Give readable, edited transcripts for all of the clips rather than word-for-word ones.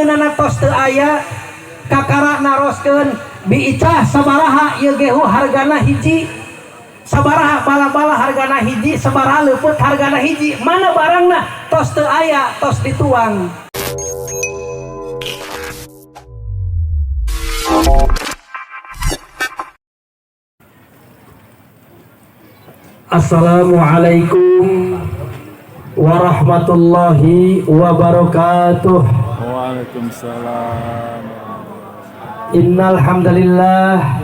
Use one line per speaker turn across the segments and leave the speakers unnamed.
leungeunana tos teu aya kakara naroskeun biicah sabaraha ieu gehu hargana hiji, sabaraha bala-bala hargana hiji, sabaraha leupeut hargana hiji, mana barangna tos teu aya tos dituang. Assalamualaikum warahmatullahi wabarakatuh.
Waalaikumsalam.
Innal hamdalillah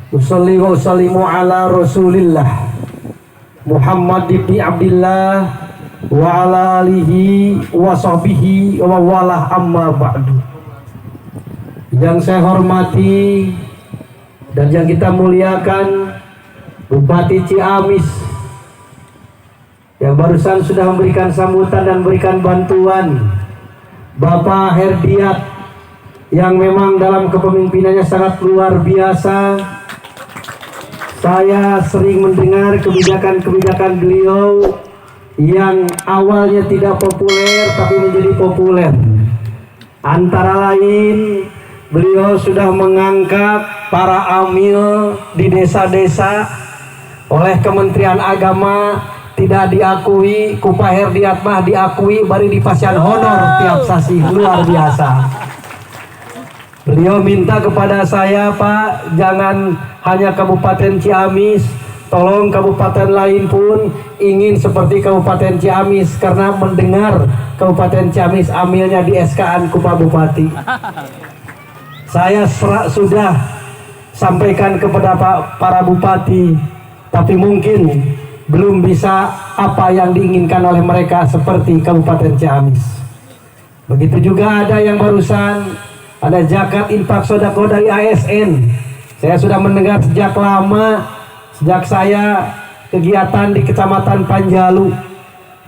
usolli wa usallimu ala Rasulillah Muhammad ibn Abdillah wa ala alihi wa sahbihi wa walah amma ba'du. Yang saya hormati dan yang kita muliakan Bupati Ciamis yang barusan sudah memberikan sambutan dan memberikan bantuan, Bapak Herdiat yang memang dalam kepemimpinannya sangat luar biasa. Saya sering mendengar kebijakan-kebijakan beliau yang awalnya tidak populer tapi menjadi populer. Antara lain beliau sudah mengangkat para amil di desa-desa oleh Kementerian Agama tidak diakui, ku Pak Herdiat mah diakui bari dipasihan honor tiap sasi, luar biasa. Beliau minta kepada saya, Pak, jangan hanya Kabupaten Ciamis, tolong kabupaten lain pun ingin seperti Kabupaten Ciamis, karena mendengar Kabupaten Ciamis amilnya di SK-an ku Pak Bupati. Saya sudah sampaikan kepada para bupati, tapi mungkin belum bisa apa yang diinginkan oleh mereka seperti Kabupaten Ciamis. Begitu juga ada yang barusan ada zakat infak sodako dari ASN. Saya sudah mendengar sejak lama, sejak saya kegiatan di Kecamatan Panjalu,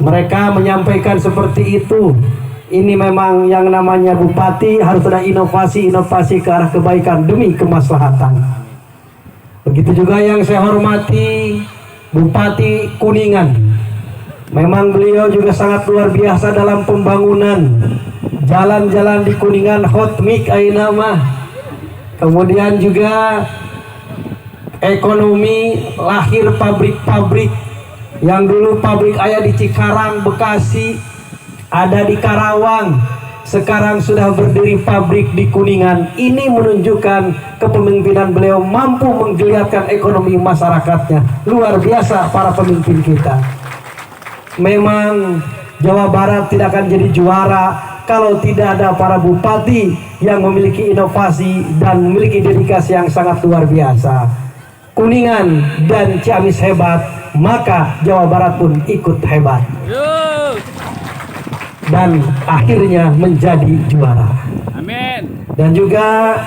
mereka menyampaikan seperti itu. Ini memang yang namanya bupati harus ada inovasi ke arah kebaikan demi kemaslahatan. Begitu juga yang saya hormati Bupati Kuningan. Memang beliau juga sangat luar biasa dalam pembangunan jalan-jalan di Kuningan, hot mic ayeuna mah. Kemudian juga ekonomi, lahir pabrik-pabrik yang dulu pabrik aya di Cikarang, Bekasi, ada di Karawang, sekarang sudah berdiri pabrik di Kuningan. Ini menunjukkan kepemimpinan beliau mampu menggeliatkan ekonomi masyarakatnya. Luar biasa para pemimpin kita. Memang Jawa Barat tidak akan jadi juara kalau tidak ada para bupati yang memiliki inovasi dan memiliki dedikasi yang sangat luar biasa. Kuningan dan Ciamis hebat, maka Jawa Barat pun ikut hebat. Dan akhirnya menjadi juara.
Amin.
Dan juga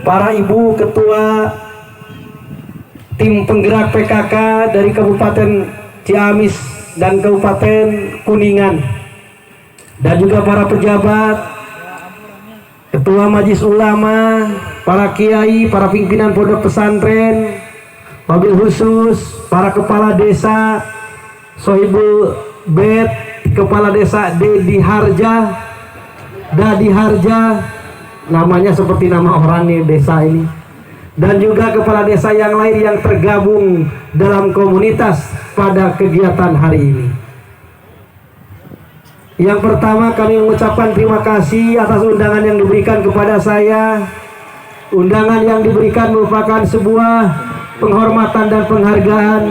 para ibu ketua tim penggerak PKK dari Kabupaten Ciamis dan Kabupaten Kuningan, dan juga para pejabat, ketua Majelis Ulama, para kiai, para pimpinan pondok pesantren, wabil khusus para kepala desa, Sohibul Bet, kepala desa Dadi Harja, namanya seperti nama orang nih desa ini, dan juga kepala desa yang lain yang tergabung dalam komunitas pada kegiatan hari ini. Yang pertama, kami mengucapkan terima kasih atas undangan yang diberikan kepada saya. Undangan yang diberikan merupakan sebuah penghormatan dan penghargaan,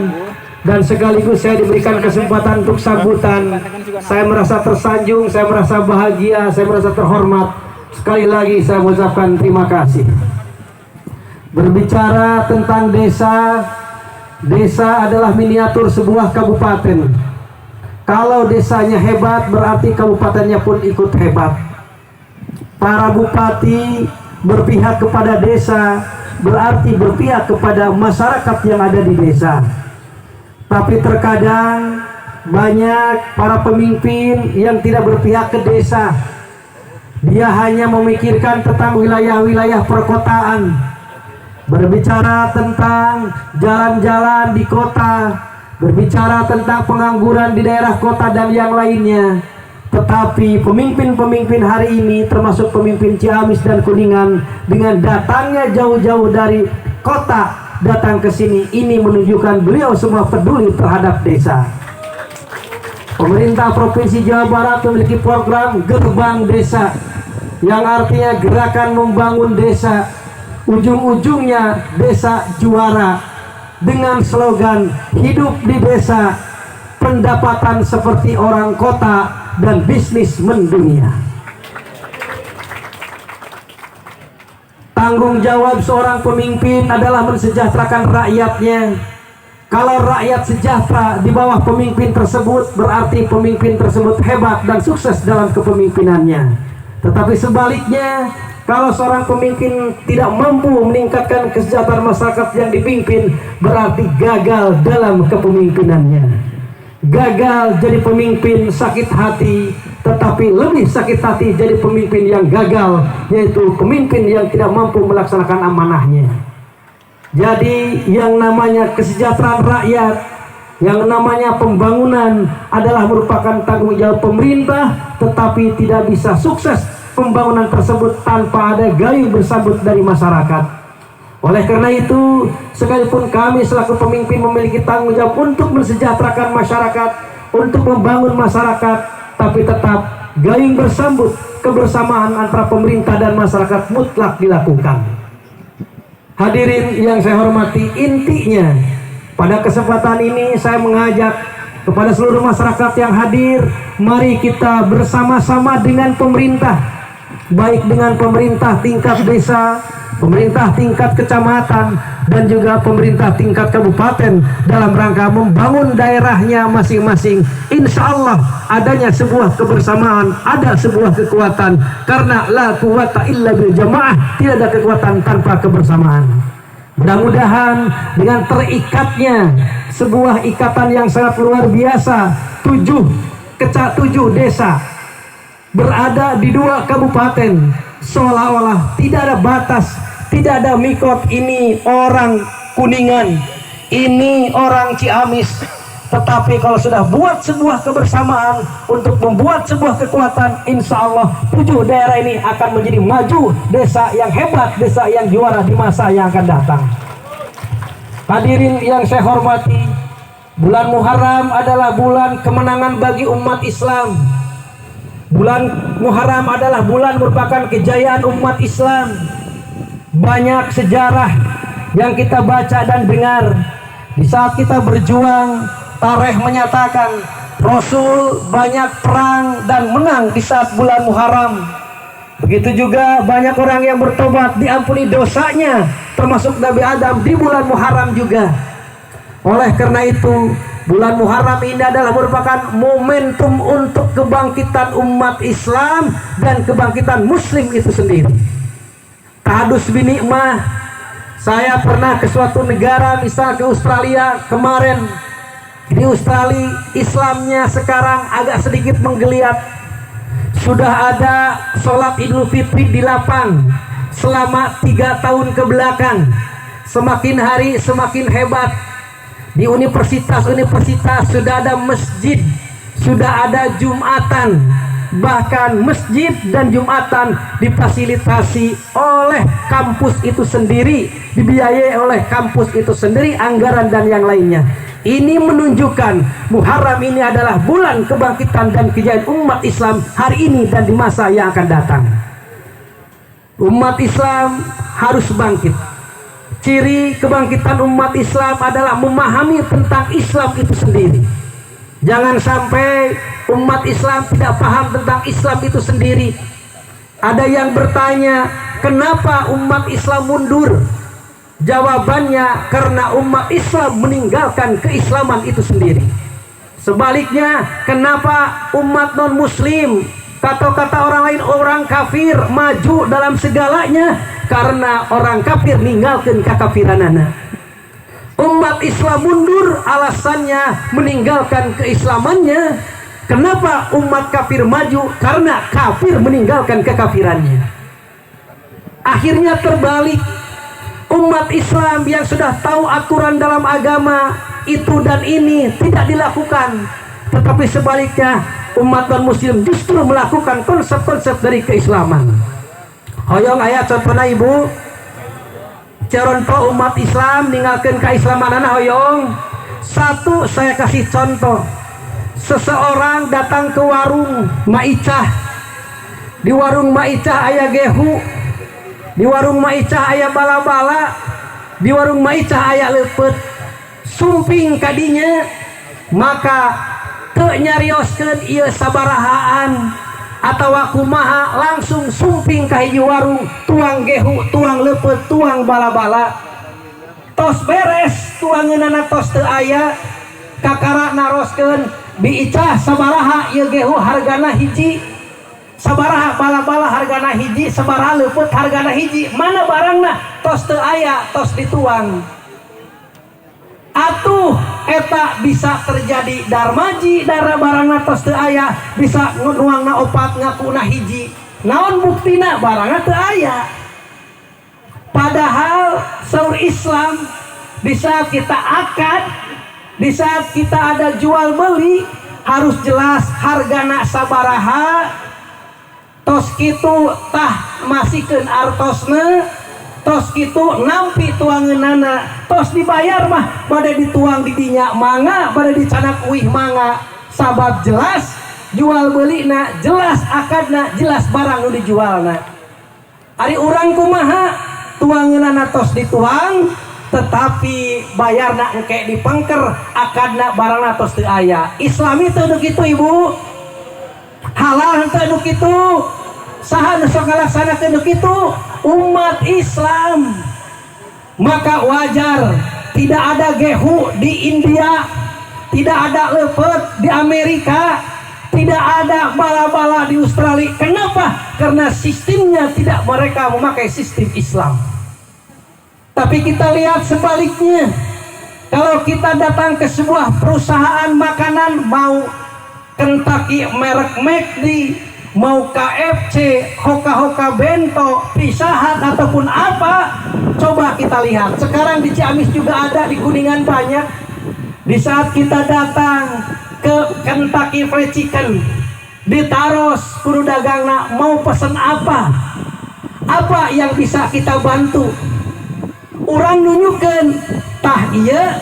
dan sekaligus saya diberikan kesempatan untuk sambutan. Saya merasa tersanjung, saya merasa bahagia, saya merasa terhormat. Sekali lagi saya mengucapkan terima kasih. Berbicara tentang desa, desa adalah miniatur sebuah kabupaten. Kalau desanya hebat, berarti kabupatennya pun ikut hebat. Para bupati berpihak kepada desa, berarti berpihak kepada masyarakat yang ada di desa. Tapi terkadang banyak para pemimpin yang tidak berpihak ke desa. Dia hanya memikirkan tentang wilayah-wilayah perkotaan, berbicara tentang jalan-jalan di kota, berbicara tentang pengangguran di daerah kota dan yang lainnya. Tetapi pemimpin-pemimpin hari ini, termasuk pemimpin Ciamis dan Kuningan, dengan datangnya jauh-jauh dari kota datang ke sini, ini menunjukkan beliau semua peduli terhadap desa. Pemerintah Provinsi Jawa Barat memiliki program Gerbang Desa, yang artinya gerakan membangun desa, ujung-ujungnya desa juara, dengan slogan hidup di desa, pendapatan seperti orang kota, dan bisnis mendunia. Tanggung jawab seorang pemimpin adalah mensejahterakan rakyatnya. Kalau rakyat sejahtera di bawah pemimpin tersebut, berarti pemimpin tersebut hebat dan sukses dalam kepemimpinannya. Tetapi sebaliknya, kalau seorang pemimpin tidak mampu meningkatkan kesejahteraan masyarakat yang dipimpin, berarti gagal dalam kepemimpinannya. Gagal jadi pemimpin sakit hati, tetapi lebih sakit hati jadi pemimpin yang gagal, yaitu pemimpin yang tidak mampu melaksanakan amanahnya. Jadi yang namanya kesejahteraan rakyat, yang namanya pembangunan adalah merupakan tanggung jawab pemerintah, tetapi tidak bisa sukses pembangunan tersebut tanpa ada gayung bersambut dari masyarakat. Oleh karena itu, sekalipun kami selaku pemimpin memiliki tanggung jawab untuk mensejahterakan masyarakat, untuk membangun masyarakat, tapi tetap gayung bersambut kebersamaan antara pemerintah dan masyarakat mutlak dilakukan. Hadirin yang saya hormati, intinya pada kesempatan ini saya mengajak kepada seluruh masyarakat yang hadir, mari kita bersama-sama dengan pemerintah, baik dengan pemerintah tingkat desa, pemerintah tingkat kecamatan, dan juga pemerintah tingkat kabupaten dalam rangka membangun daerahnya masing-masing. Insya Allah adanya sebuah kebersamaan, ada sebuah kekuatan, karena la quwata illa bil jamaah, tidak ada kekuatan tanpa kebersamaan. Mudah-mudahan dengan terikatnya sebuah ikatan yang sangat luar biasa, 7 desa berada di 2 kabupaten, seolah-olah tidak ada batas, tidak ada mikot, ini orang Kuningan, ini orang Ciamis. Tetapi kalau sudah buat sebuah kebersamaan untuk membuat sebuah kekuatan, insya Allah 7 daerah ini akan menjadi maju, desa yang hebat, desa yang juara di masa yang akan datang. Hadirin yang saya hormati, bulan Muharram adalah bulan kemenangan bagi umat Islam. Bulan Muharram adalah bulan merupakan kejayaan umat Islam. Banyak sejarah yang kita baca dan dengar. Di saat kita berjuang, tarikh menyatakan Rasul banyak perang dan menang di saat bulan Muharram. Begitu juga banyak orang yang bertobat, diampuni dosanya, termasuk Nabi Adam di bulan Muharram juga. Oleh karena itu, bulan Muharram ini adalah merupakan momentum untuk kebangkitan umat Islam dan kebangkitan Muslim itu sendiri. Tahadus binikmah, saya pernah ke suatu negara, misal ke Australia kemarin. Di Australia Islamnya sekarang agak sedikit menggeliat. Sudah ada sholat Idul Fitri di lapang selama 3 tahun ke belakang. Semakin hari semakin hebat. Di universitas-universitas sudah ada masjid, sudah ada Jumatan. Bahkan masjid dan Jumatan difasilitasi oleh kampus itu sendiri, dibiayai oleh kampus itu sendiri, anggaran dan yang lainnya. Ini menunjukkan Muharram ini adalah bulan kebangkitan dan kejayaan umat Islam hari ini dan di masa yang akan datang. Umat Islam harus bangkit. Ciri kebangkitan umat Islam adalah memahami tentang Islam itu sendiri. Jangan sampai umat Islam tidak paham tentang Islam itu sendiri. Ada yang bertanya, kenapa umat Islam mundur? Jawabannya, karena umat Islam meninggalkan keislaman itu sendiri. Sebaliknya, kenapa umat non-muslim, kata orang lain orang kafir, maju dalam segalanya? Karena orang kafir meninggalkan kekafiranana. Umat Islam mundur, alasannya meninggalkan keislamannya. Kenapa umat kafir maju? Karena kafir meninggalkan kekafirannya. Akhirnya terbalik. Umat Islam yang sudah tahu aturan dalam agama itu dan ini tidak dilakukan. Tetapi sebaliknya, umat non-muslim justru melakukan konsep-konsep dari keislaman. Hoyong ayat contohnya ibu, contoh umat Islam ninggalkan keislaman hoyong. Satu, saya kasih contoh. Seseorang datang ke warung Maicah. Di warung Maicah aya gehu, di warung Maicah aya bala-bala, di warung Maicah aya lepet. Sumping kadinya, maka teu nyarioskeun ieu sabarahaan atawa kumaha, langsung sumping ka hiji warung, tuang gehu, tuang lepet, tuang bala-bala. Tos beres tuangeunana tos teu aya, kakara naroskeun diicah sabaraha ieu gehu hargana hiji, sabaraha bala-bala hargana hiji, sabaraha lepet hargana hiji, mana barangna, tos teu aya, tos dituang. Atuh eta bisa terjadi darmaji, dara barangna tos teu aya, bisa nuangna opat ngakuna hiji. Naon buktina? Barangna teu aya. Padahal saur Islam di saat kita akad, di saat kita ada jual beli, harus jelas hargana sabaraha, tos kitu tah masihkeun artosna, tos kitu nampi tuangeunana, tos dibayar mah bade dituang di dinya mangga, bade dicanak uih mangga. Sabab jelas jual belina, jelas akadna, jelas barang nu dijualna. Ari urang kumaha? Tuangeunana tos dituang, tetapi bayarna engke dipengker, akadna barangna tos teu aya. Islami teu nu kitu ibu, halal teu nu kitu, saha nu sok ngalaksanakeun nu kitu? Umat Islam. Maka wajar tidak ada gehu di India, tidak ada lepet di Amerika, tidak ada bala-bala di Australia. Kenapa? Karena sistemnya tidak, mereka memakai sistem Islam. Tapi kita lihat sebaliknya. Kalau kita datang ke sebuah perusahaan makanan, mau Kentucky merek McD, mau KFC, Hoka-Hoka Bento, Pizza Hut ataupun apa, coba kita lihat. Sekarang di Ciamis juga ada, di Kuningan banyak. Di saat kita datang ke Kentucky Fried Chicken, ditaros kudu dagangna, mau pesen apa? Apa yang bisa kita bantu? Urang nunjukkeun, tah iya,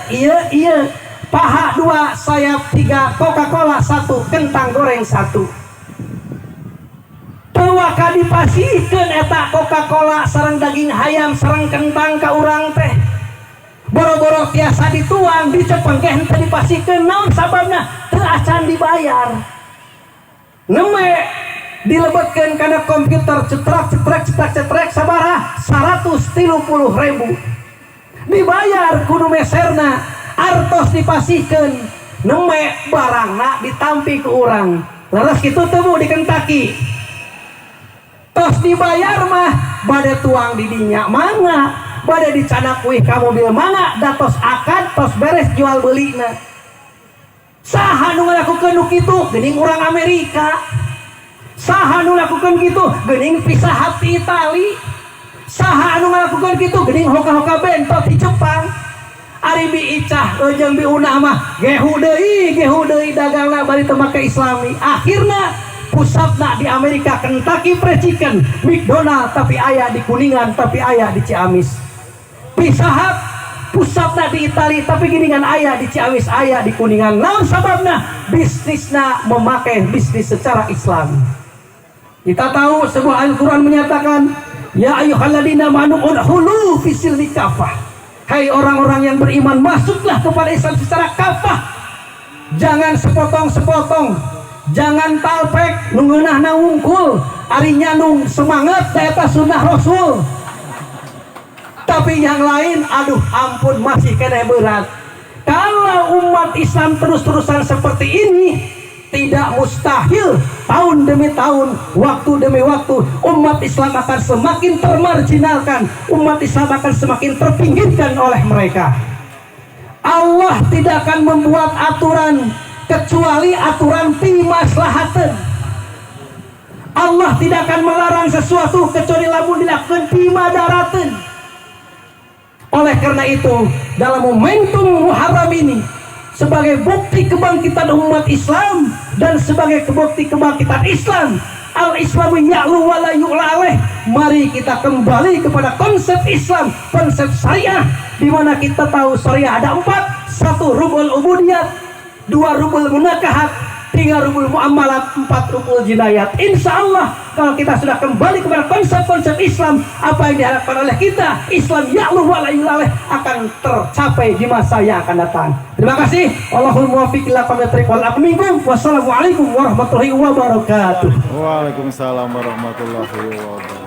paha 2, sayap 3, Coca-Cola 1, kentang goreng 1. Tewaka dipasihkeun eta Coca-Cola sareng daging hayam sareng kentang ka urang teh. Boro-boro tiasa dituang, dicepengkeh teu dipasihkeun. Naon sababna? Teu acan dibayar. Neme dilebetkeun kana komputer, cetrek sabaraha 130.000. Dibayar kudu meserna, artos dipasihkeun, neme barangna ditampi ke urang. Leres kitu teu di Kentucky. Tos dibayar mah bade tuang di dinya mangga, bade dicanak wih ka mobil mangga, da tos akad, tos beres jual belina. Saha nu ngalakukeun nu kitu? Geuning urang Amerika. Saha nu ngalakukeun kitu? Geuning Pizza Hut di Itali. Saha anu ngalakukeun kitu? Geuning Hoka-Hoka Bento di Jepang. Ari bi icah jeung bi unah mah gehu deui dagangna bari teu make Islami. Akhirna pusatna di Amerika Kentucky Fried Chicken, McDonald tapi aya di Kuningan, tapi aya di Ciamis. Pizza Hut pusatna di Itali tapi geuningan aya di Ciamis, aya di Kuningan. Naon sababna? Bisnisna memakai bisnis secara Islam. Kita tahu sebuah Al-Quran menyatakan, ya ayyuhalladzina amanu udkhulu fis-silmi kafah. Hai orang-orang yang beriman, masuklah kepada Islam secara kafah. Jangan sepotong-sepotong, jangan talpek nungeunahna wungkul, ari nyanung semangat eta sunnah Rasul. Tapi yang lain, aduh ampun, masih kena berat. Kalau umat Islam terus-terusan seperti ini, tidak mustahil tahun demi tahun, waktu demi waktu, umat Islam akan semakin termarginalkan, umat Islam akan semakin terpinggirkan oleh mereka. Allah tidak akan membuat aturan kecuali aturan fi maslahaten. Allah tidak akan melarang sesuatu kecuali lamun dilakukan fi madaraten. Oleh karena itu, dalam momentum Muharram ini, sebagai bukti kebangkitan umat Islam, dan sebagai bukti kebangkitan Islam. Al-Islamu ya'lu wa la yu'la alaih. Mari kita kembali kepada konsep Islam, konsep syariah, di mana kita tahu syariah ada 4. 1 rubul ubudiyat, 2 rubul munakahat, 3 rubul muamalat, 4 rubul jinayat. Insya Allah kalau kita sudah kembali kepada konsep-konsep Islam, apa yang diharapkan oleh kita, Islam ya'lu wa la yu'la alaih, akan tercapai di masa yang akan datang. Terima kasih. Allahul muwaffiq ila aqwamit thoriq wal aqwam minkum. Wassalamualaikum warahmatullahi wabarakatuh.
Waalaikumsalam warahmatullahi wabarakatuh.